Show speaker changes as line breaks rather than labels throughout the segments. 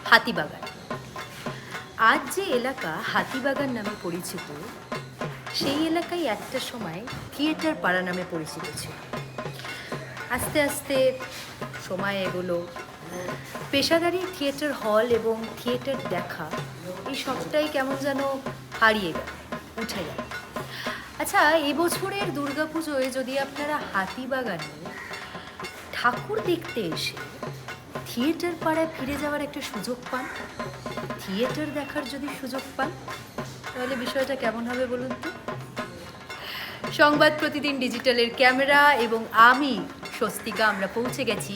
হাতিবাগান। আজ যে এলাকা হাতিবাগান নামে পরিচিত, সেই এলাকায় একটা সময় থিয়েটার পাড়া নামে পরিচিত ছিল। আস্তে আস্তে সময় এগোলো, পেশাদারি থিয়েটার হল এবং থিয়েটার দেখা এই সবটাই কেমন যেন হারিয়ে গেল, উঠে গেল। আচ্ছা, এবছরের দুর্গাপুজোয় যদি আপনারা হাতিবাগানে ঠাকুর দেখতে এসে থিয়েটার পাড়ায় ফিরে যাওয়ার একটা সুযোগ পান, থিয়েটার দেখার যদি সুযোগ পান, তাহলে বিষয়টা কেমন হবে বলুন তো? সংবাদ প্রতিদিন ডিজিটালের ক্যামেরা এবং আমি স্বস্তিকা আমরা পৌঁছে গেছি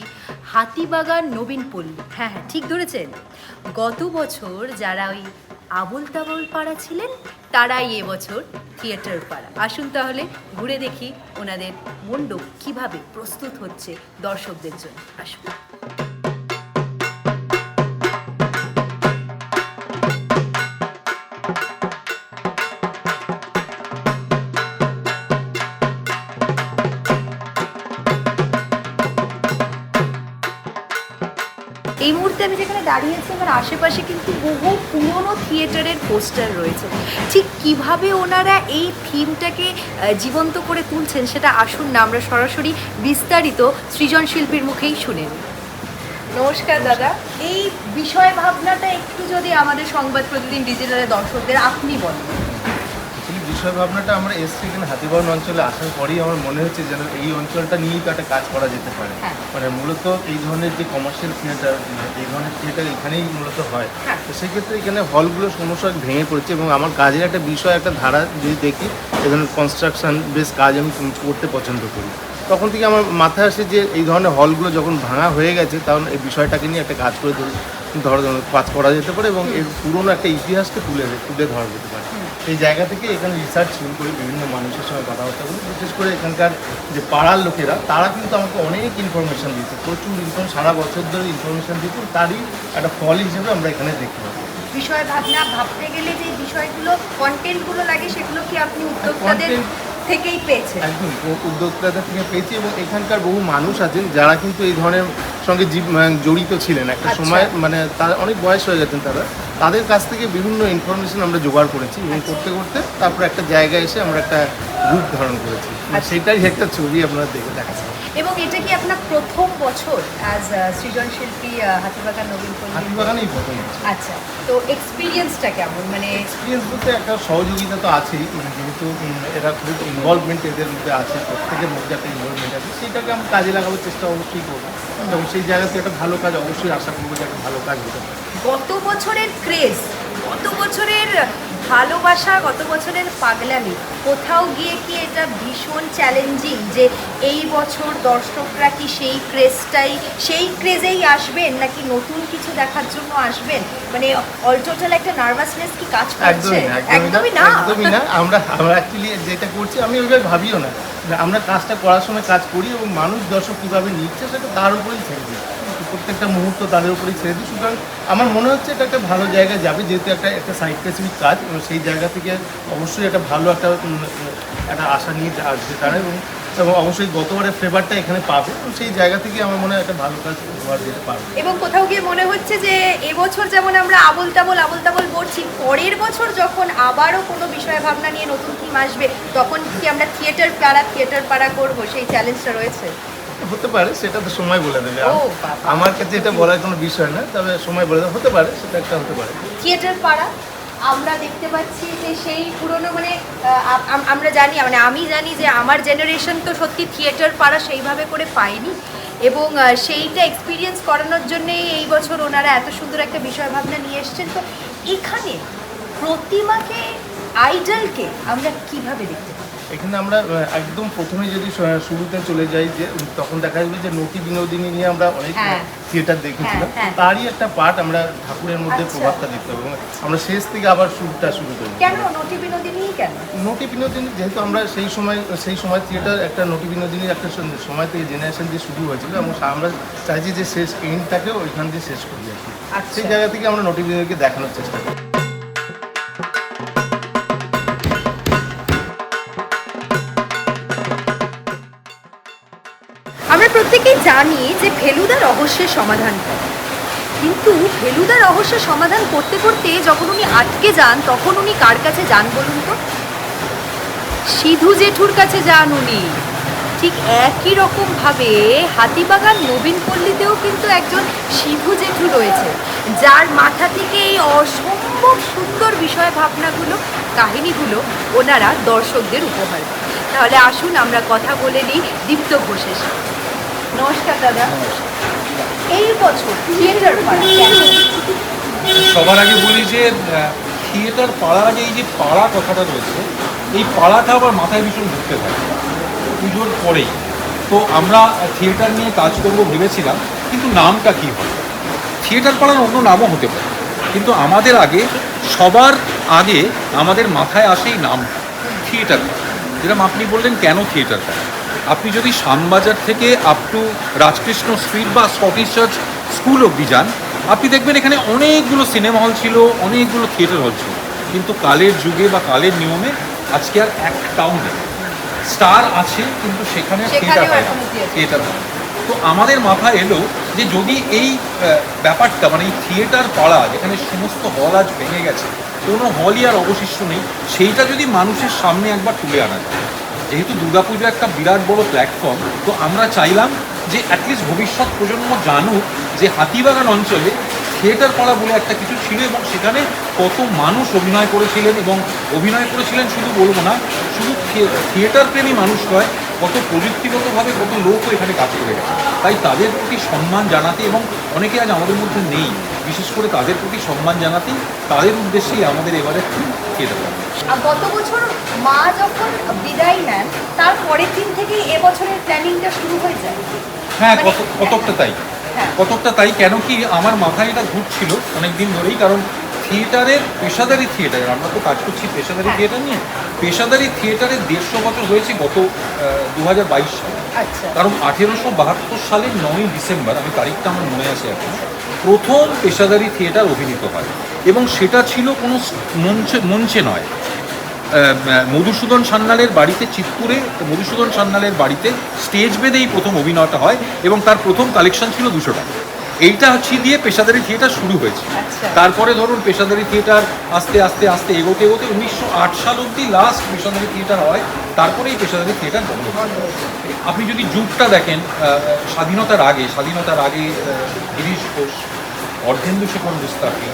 হাতিবাগান নবীনপল্লী। হ্যাঁ, ঠিক ধরেছেন। গত বছর যারা ওই আবোল তাবোল পাড়া ছিলেন, তারাই এবছর থিয়েটার পাড়া। আসুন তাহলে ঘুরে দেখি ওনাদের মণ্ডপ কিভাবে প্রস্তুত হচ্ছে দর্শকদের জন্য। আসুন। এই মুহূর্তে আমি যেখানে দাঁড়িয়েছি, আমার আশেপাশে কিন্তু বহু পুরনো থিয়েটারের পোস্টার রয়েছে। ঠিক কিভাবে ওনারা এই থিমটাকে জীবন্ত করে তুলছেন, সেটা আসুন না আমরা সরাসরি বিস্তারিত সৃজন শিল্পীর মুখেই শুনে নিই। নমস্কার দাদা, এই বিষয় ভাবনাটা একটু যদি আমাদের সংবাদ প্রতিদিন ডিজিটালের দর্শকদের আপনি বলেন।
বিষয় ভাবনাটা আমরা এসছি এখানে হাতিবাগান অঞ্চলে আসার পরেই আমার মনে হচ্ছে যেন এই অঞ্চলটা নিয়েই তো একটা কাজ করা যেতে পারে। মানে মূলত এই ধরনের যে কমার্শিয়াল থিয়েটার, এই ধরনের থিয়েটার এখানেই মূলত হয়। তো সেক্ষেত্রে এখানে হলগুলো সমস্যা ভেঙে পড়েছে এবং আমার কাজের একটা বিষয়, একটা ধারা যদি দেখি, এই ধরনের কনস্ট্রাকশন বেশ কাজ আমি করতে পছন্দ করি। তখন থেকে আমার মাথায় আসে যে এই ধরনের হলগুলো যখন ভাঙা হয়ে গেছে, তখন এই বিষয়টাকে নিয়ে একটা কাজ করে কাজ করা যেতে পারে এবং এর পুরনো একটা ইতিহাসকে তুলে ধরা যেতে পারে। এই জায়গা থেকে এখানে রিসার্চ শুরু করি, বিভিন্ন মানুষের সঙ্গে কথাবার্তা বলি। বিশেষ করে এখানকার যে পাড়ার লোকেরা, তারা কিন্তু আমাকে অনেক ইনফরমেশান দিত, প্রচুর সারা বছর ধরে ইনফরমেশান দিত। তারই একটা ফল হিসেবে আমরা এখানে দেখতে পাবো।
বিষয় ভাবনা ভাবতে গেলে যে বিষয়গুলো, কন্টেন্টগুলো লাগে, সেগুলো কি আপনি উদ্যোক্তাদের থেকেই পেয়েছেন?
একদম উদ্যোক্তাদের থেকে পেয়েছি এবং এখানকার বহু মানুষ আছেন যারা কিন্তু এই ধরনের সঙ্গে জড়িত ছিলেন একটা সময়, মানে তারা অনেক বয়স হয়ে গেছেন, তাদের কাছ থেকে বিভিন্ন ইনফরমেশন আমরা জোগাড় করেছি এবং করতে করতে তারপর একটা জায়গায় এসে আমরা একটা রূপ ধারণ করেছি। সেটাই একটা ছবি আপনারা দেখাচ্ছি।
এবং এটা কি আপনার প্রথম বছর অ্যাজ সৃজন শিল্পী হাতিবাগান নবীনপল্লী?
হাতিবাগানেই প্রথম।
আচ্ছা, তো এক্সপিরিয়েন্সটা কেমন? মানে
এক্সপিরিয়েন্স বলতে একটা সহযোগিতা তো আছেই, মানে যেহেতু এরা খুব ইনভলভমেন্ট এদের মধ্যে আছে, প্রত্যেকের মধ্যে একটা ইনভলভমেন্ট আছে, সেটাকে আমি কাজে লাগানোর চেষ্টা অবশ্যই করবো এবং সেই জায়গা থেকে একটা ভালো কাজ অবশ্যই আশা করবো যে একটা ভালো কাজ হতে পারে।
গত বছরের ক্রেজ, গত বছরের ভালোবাসা, গত বছরের পাগলামি, কোথাও গিয়ে কি এটা ভীষণ চ্যালেঞ্জিং যে এই বছর দর্শকরা কি সেই ক্রেজেই আসবেন, নাকি নতুন কিছু দেখার জন্য আসবেন? মানে অল টোটাল একটা নার্ভাসনেস কি কাজ করছে?
একদমই না। আমরা অ্যাকচুয়ালি যেটা করছি, আমি ওইভাবে ভাবিও না। আমরা কাজটা করার সময় কাজ করি এবং মানুষ দর্শক কীভাবে নিচ্ছে সেটা তার উপরেই ছেড়ে দিই, প্রত্যেকটা মুহূর্ত তাদের উপরেই ছেড়ে দিই। সুতরাং আমার মনে হচ্ছে এটা একটা ভালো জায়গায় যাবে, যেহেতু একটা সাইড স্পেসিফিক কাজ এবং সেই জায়গা থেকে অবশ্যই একটা ভালো একটা আশা নিয়ে আসবে তারা এবং অবশ্যই গতবারের ফ্লেভারটা এখানে পাবে এবং সেই জায়গা থেকে আমার মনে হয় একটা ভালো কাজ হওয়ার যেতে পারবে।
এবং কোথাও গিয়ে মনে হচ্ছে যে এবছর যেমন আমরা আবোল তাবোল করছি, পরের বছর যখন আবারও কোনো বিষয় ভাবনা নিয়ে নতুন থিম আসবে, তখন কি আমরা থিয়েটার পাড়া করবো? সেই চ্যালেঞ্জটা রয়েছে।
হতে পারে, সেটা তো সময় বলে দেবে। আমার কাছে এটা বলার কোনো বিষয় না, তবে সময় বলে দেবে, হতে পারে, সেটা একটা হতে পারে।
থিয়েটার পাড়া আমরা দেখতে পাচ্ছি যে সেই পুরনো, মানে আমরা জানি, মানে আমি জানি যে আমার জেনারেশন তো সত্যি থিয়েটার পাড়া সেইভাবে করে পায়নি এবং সেইটা এক্সপিরিয়েন্স করানোর জন্যেই এই বছর ওনারা এত সুন্দর একটা বিষয় ভাবনা নিয়ে এসছেন। তো এখানে প্রতিমাকে, আইডলকে আমরা কিভাবে দেখতে পাই?
এখানে আমরা একদম প্রথমে যদি শুরুতে চলে যাই, যে তখন দেখা যাবে যে নটি বিনোদিনী নিয়ে আমরা অনেক থিয়েটার দেখেছিলাম, তারই একটা পার্ট আমরা ঠাকুরের মধ্যে প্রভাবটা দেখতে পাবো এবং আমরা শেষ থেকে আবার শুরুটা শুরু করি।
কেন নটি বিনোদিনী? কেন নটি
বিনোদিনী? যেহেতু আমরা সেই সময় থিয়েটার একটা নটি বিনোদিনীর একটা সময় থেকে জেনারেশন দিয়ে শুরু হয়েছিল এবং আমরা চাইছি যে শেষ এন্ডটাকেও ওইখান দিয়ে শেষ করি আর কি। সেই জায়গা থেকে আমরা নটি বিনোদিনীকে দেখানোর চেষ্টা করি।
আমরা প্রত্যেকেই জানি যে ফেলুদা রহস্যের সমাধান করে, কিন্তু ফেলুদা রহস্য সমাধান করতে করতে যখন উনি আটকে যান তখন উনি কার কাছে যান বলুন তো? সিধু জেঠুর কাছে যান উনি। ঠিক একই রকমভাবে হাতিবাগান নবীন পল্লীতেও কিন্তু একজন সিধু জেঠু রয়েছে, যার মাথা থেকে এই অসম্ভব সুন্দর বিষয় ভাবনাগুলো, কাহিনীগুলো ওনারা দর্শকদের উপহার দেন। তাহলে আসুন আমরা কথা বলে নিই দীপ্ত ঘোষের সাথে। নমস্কার দাদা। এই বছর থিয়েটার পাড়া কেন?
সবার আগে বলি যে থিয়েটার পাড়ার আগে এই যে পাড়া কথাটা রয়েছে, এই পাড়াটা আবার মাথায় ভীষণ ঘুরতে থাকে পুজোর পরেই। তো আমরা থিয়েটার নিয়ে কাজ করব ভেবেছিলাম, কিন্তু নামটা কী হবে? থিয়েটার পাড়ার অন্য নামও হতে পারে, কিন্তু আমাদের সবার আগে আমাদের মাথায় আসে এই নাম থিয়েটার পাড়া। যেরকম আপনি বললেন কেন থিয়েটার পাড়া, আপনি যদি শ্যামবাজার থেকে আপ টু রাজকৃষ্ণ স্ট্রিট বা স্কটিশ চার্চ স্কুল অবধি যান, আপনি দেখবেন এখানে অনেকগুলো সিনেমা হল ছিল, অনেকগুলো থিয়েটার হল ছিল, কিন্তু কালের যুগে বা কালের নিয়মে আজকে আর একটাও নেই। স্টার আছে কিন্তু সেখানে থিয়েটার হয় না, থিয়েটার হয়। তো আমাদের মাথায় এলো যে যদি এই ব্যাপারটা মানে এই থিয়েটার পাড়া, যেখানে সমস্ত হল আজ ভেঙে গেছে, কোনো হলই আর অবশিষ্ট নেই, সেইটা যদি মানুষের সামনে একবার তুলে আনা যায়। যেহেতু দুর্গাপুজো একটা বিরাট বড় প্ল্যাটফর্ম, তো আমরা চাইলাম যে অ্যাটলিস্ট ভবিষ্যৎ প্রজন্ম জানুক যে হাতিবাগান অঞ্চলে থিয়েটার পাড়া বলে একটা কিছু ছিল, এবং সেখানে কত মানুষ অভিনয় করেছিলেন, এবং অভিনয় করেছিলেন শুধু বলবো না, শুধু থিয়েটার প্রেমী মানুষ নয়, কত প্রযুক্তিগতভাবে কত লোকও এখানে কাজ করে গেছে। তাই তাদের প্রতি সম্মান জানাতে, এবং অনেকে আজ আমাদের মধ্যে নেই, বিশেষ করে তাদের প্রতি সম্মান জানাতেই, তাদের উদ্দেশ্যেই আমাদের এবারে থিয়েটার পাড়া।
গত বছর মা যখন বিদায় নেন তার পরের দিন থেকেই এবছরের প্ল্যানিংটা শুরু হয়ে যায়।
হ্যাঁ,
মানে
কতকটা তাই, কতকটা তাই। কেন কি আমার মাথায় এটা ঘুরছিল অনেক দিন ধরেই, কারণ থিয়েটারের পেশাদারি থিয়েটারের, আমরা তো কাজ করছি পেশাদারি থিয়েটার নিয়ে, পেশাদারি থিয়েটারের 150 বছর হয়েছে গত 2022 সালে।
আচ্ছা।
কারণ 1872 সালের 9ই ডিসেম্বর, আমি তারিখটা আমার মনে আছে এখন, প্রথম পেশাদারি থিয়েটার অভিনীত হয়, এবং সেটা ছিল কোনো মঞ্চে নয়, মধুসূদন সান্যালের বাড়িতে, চিত্তুরে মধুসূদন সান্যালের বাড়িতে স্টেজ বেঁধেই প্রথম অভিনয়টা হয়, এবং তার প্রথম কালেকশন ছিল 200 টাকা। এইটা দিয়ে পেশাদারি থিয়েটার শুরু হয়েছে। তারপরে ধরুন পেশাদারি থিয়েটার আস্তে আস্তে আস্তে এগোতে এগোতে 1908 সাল অবধি লাস্ট পেশাদারি থিয়েটার হয়, তারপরে এই পেশাদারি থিয়েটার বন্ধ হয়। আপনি যদি যুগটা দেখেন, স্বাধীনতার আগে গিরিশ ঘোষ, অর্ধেন্দু শেখর মুস্তাফি,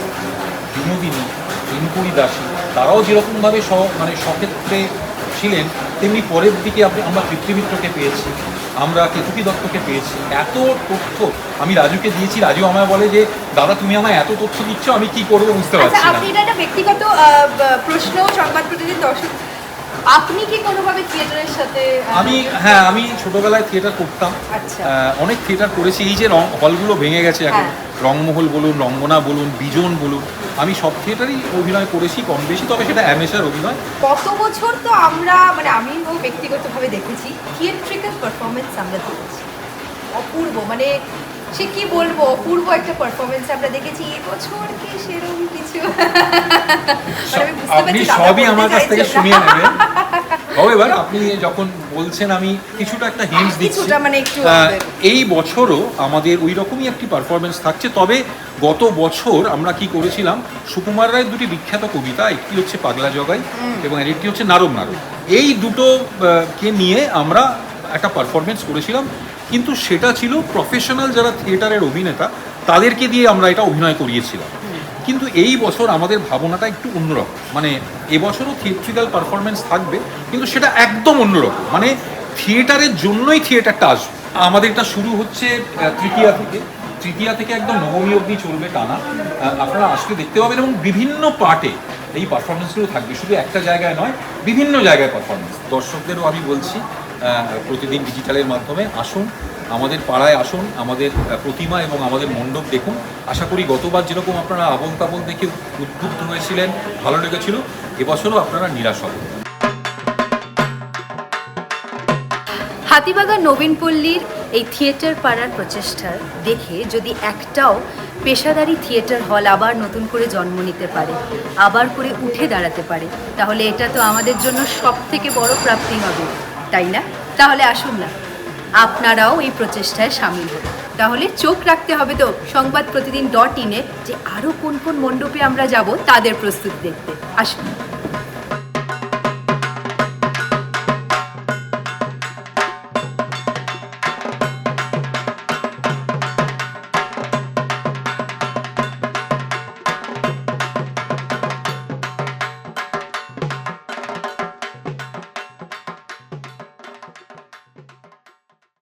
বিনোদিনী, ইনকুড়ি দাসী, তারাও যেরকমভাবে সক্ষেত্রে ছিলেন, তেমনি পরের দিকে আমরা পিতৃমিত্রকে পেয়েছি, আমরা কেতুকি দত্তকে পেয়েছি। এত তথ্য আমি রাজুকে দিয়েছি, রাজু আমায় বলে যে দাদা তুমি আমায় এত তথ্য দিচ্ছ, আমি কি করবো বুঝতে পারছি না।
আপনি এটা ব্যক্তিগত প্রশ্ন, সংবাদ প্রতিদিন দর্শক, আপনি কি কোনোভাবে থিয়েটারের সাথে?
আমি ছোটবেলায় থিয়েটার করতাম।
আচ্ছা।
অনেক থিয়েটার করেছি। এই যে হলগুলো ভেঙে গেছে এখন, রংমহল বলুন, রঙ্গনা বলুন, বিজন বলুন, আমি সব থিয়েটারই অভিনয় করেছি কম বেশি, তবে সেটা অ্যামেচার অভিনয়।
কত বছর তো আমরা আমিও ব্যক্তিগতভাবে দেখেছি থিয়েট্রিক্যাল পারফরমেন্স আমরা দেখেছি, অপূর্ব, সে কি বলবো, অপূর্ব একটা পারফরমেন্স আমরা দেখেছি। এবছর কি সেরকম কিছু?
আপনি সবই আমার কাছ থেকে শুনিয়ে নেবেন। এবার আপনি যখন বলছেন, আমি কিছুটা একটা হিন্টস দিচ্ছি। এই বছরও আমাদের ওই রকমই একটি পারফরমেন্স থাকছে, তবে গত বছর আমরা কি করেছিলাম, সুকুমার রায়ের দুটি বিখ্যাত কবিতা, একটি হচ্ছে পাগলা জগাই এবং আরেকটি হচ্ছে নারদ নারদ, এই দুটোকে নিয়ে আমরা একটা পারফরমেন্স করেছিলাম, কিন্তু সেটা ছিল প্রফেশনাল যারা থিয়েটারের অভিনেতা তাদেরকে দিয়ে আমরা এটা অভিনয় করিয়েছিলাম। কিন্তু এই বছর আমাদের ভাবনাটা একটু অন্যরকম, এবছরও থিয়েট্রিক্যাল পারফরমেন্স থাকবে, কিন্তু সেটা একদম অন্যরকম, থিয়েটারের জন্যই থিয়েটারটা আসবে। আমাদের এটা শুরু হচ্ছে তৃতীয়া থেকে একদম নবমী অবধি চলবে টানা। আপনারা আসলে দেখতে পাবেন, এবং বিভিন্ন পার্টে এই পারফরমেন্সগুলো থাকবে, শুধু একটা জায়গায় নয়, বিভিন্ন জায়গায় পারফরমেন্স। দর্শকদেরও আমি বলছি, প্রতিদিন ডিজিটালের মাধ্যমে আসুন, আমাদের পাড়ায় আসুন, আমাদের প্রতিমা এবং আমাদের মণ্ডপ দেখুন। আশা করি গতবার যেরকম আপনারা আবল তাবল দেখে উদ্বুদ্ধ হয়েছিলেন, ভালো লেগেছিল, এবছরও আপনারা নিরাশ হবেন।
হাতিবাগান নবীন পল্লীর এই থিয়েটার পাড়ার প্রচেষ্টা দেখে যদি একটাও পেশাদারি থিয়েটার হল আবার নতুন করে জন্ম নিতে পারে, আবার করে উঠে দাঁড়াতে পারে, তাহলে এটা তো আমাদের জন্য সব থেকে বড় প্রাপ্তি হবে, তাই না? তাহলে আসুন না, আপনারাও এই প্রচেষ্টায় সামিল হন। তাহলে চোখ রাখতে হবে তো সংবাদপ্রতিদিন.in-এ যে আরও কোন কোন মণ্ডপে আমরা যাব তাদের প্রস্তুতি দেখতে। আসুন।